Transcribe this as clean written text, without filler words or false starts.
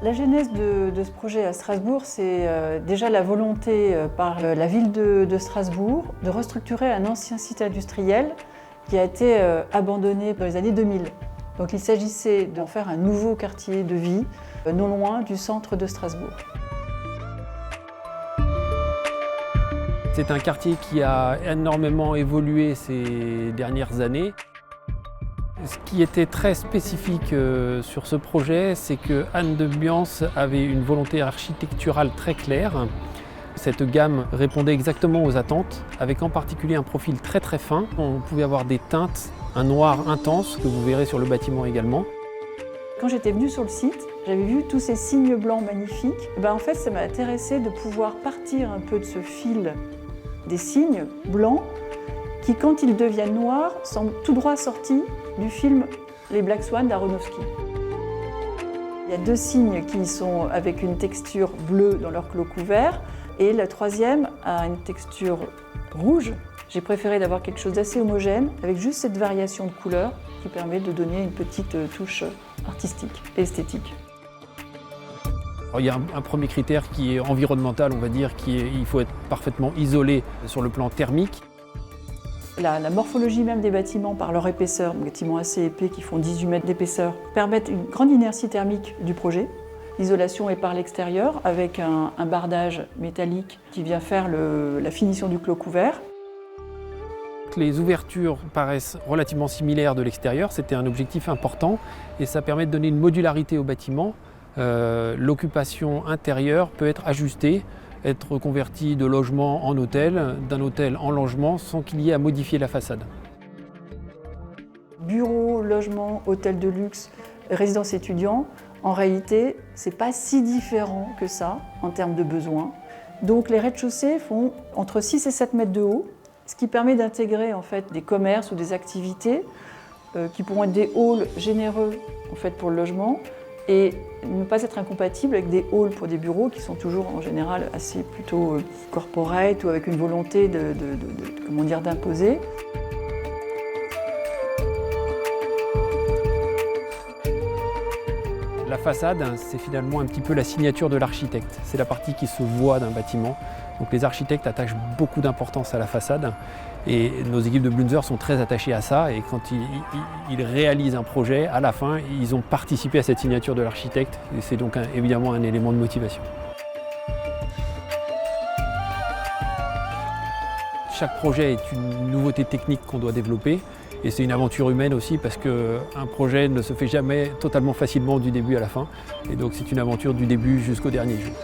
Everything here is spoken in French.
La genèse de ce projet à Strasbourg, c'est déjà la volonté par la ville de Strasbourg de restructurer un ancien site industriel qui a été abandonné dans les années 2000. Donc il s'agissait d'en faire un nouveau quartier de vie, non loin du centre de Strasbourg. C'est un quartier qui a énormément évolué ces dernières années. Ce qui était très spécifique sur ce projet, c'est que Anne de Biance avait une volonté architecturale très claire. Cette gamme répondait exactement aux attentes, avec en particulier un profil très très fin. On pouvait avoir des teintes, un noir intense que vous verrez sur le bâtiment également. Quand j'étais venue sur le site, j'avais vu tous ces signes blancs magnifiques. En fait, ça m'a intéressée de pouvoir partir un peu de ce fil des signes blancs qui, quand ils deviennent noirs, semblent tout droit sortis du film Les Black Swans d'Aronofsky. Il y a deux signes qui sont avec une texture bleue dans leur clos couvert et le troisième a une texture rouge. J'ai préféré d'avoir quelque chose d'assez homogène avec juste cette variation de couleur qui permet de donner une petite touche artistique et esthétique. Alors, il y a un premier critère qui est environnemental, on va dire, il faut être parfaitement isolé sur le plan thermique. La morphologie même des bâtiments par leur épaisseur, des bâtiments assez épais qui font 18 mètres d'épaisseur, permettent une grande inertie thermique du projet. L'isolation est par l'extérieur avec un bardage métallique qui vient faire la finition du clos couvert. Les ouvertures paraissent relativement similaires de l'extérieur, c'était un objectif important et ça permet de donner une modularité au bâtiment. L'occupation intérieure peut être ajustée, être convertie de logement en hôtel, d'un hôtel en logement sans qu'il y ait à modifier la façade. Bureau, logement, hôtel de luxe, résidence étudiant, en réalité, c'est pas si différent que ça en termes de besoins. Donc les rez-de-chaussée font entre 6 et 7 mètres de haut, ce qui permet d'intégrer en fait des commerces ou des activités qui pourront être des halls généreux en fait, pour le logement et ne pas être incompatibles avec des halls pour des bureaux qui sont toujours en général assez plutôt corporate ou avec une volonté d'imposer. La façade, c'est finalement un petit peu la signature de l'architecte. C'est la partie qui se voit d'un bâtiment. Donc les architectes attachent beaucoup d'importance à la façade et nos équipes de Blunzer sont très attachées à ça et quand ils réalisent un projet, à la fin, ils ont participé à cette signature de l'architecte et c'est donc évidemment un élément de motivation. Chaque projet est une nouveauté technique qu'on doit développer et c'est une aventure humaine aussi parce qu'un projet ne se fait jamais totalement facilement du début à la fin et donc c'est une aventure du début jusqu'au dernier jour.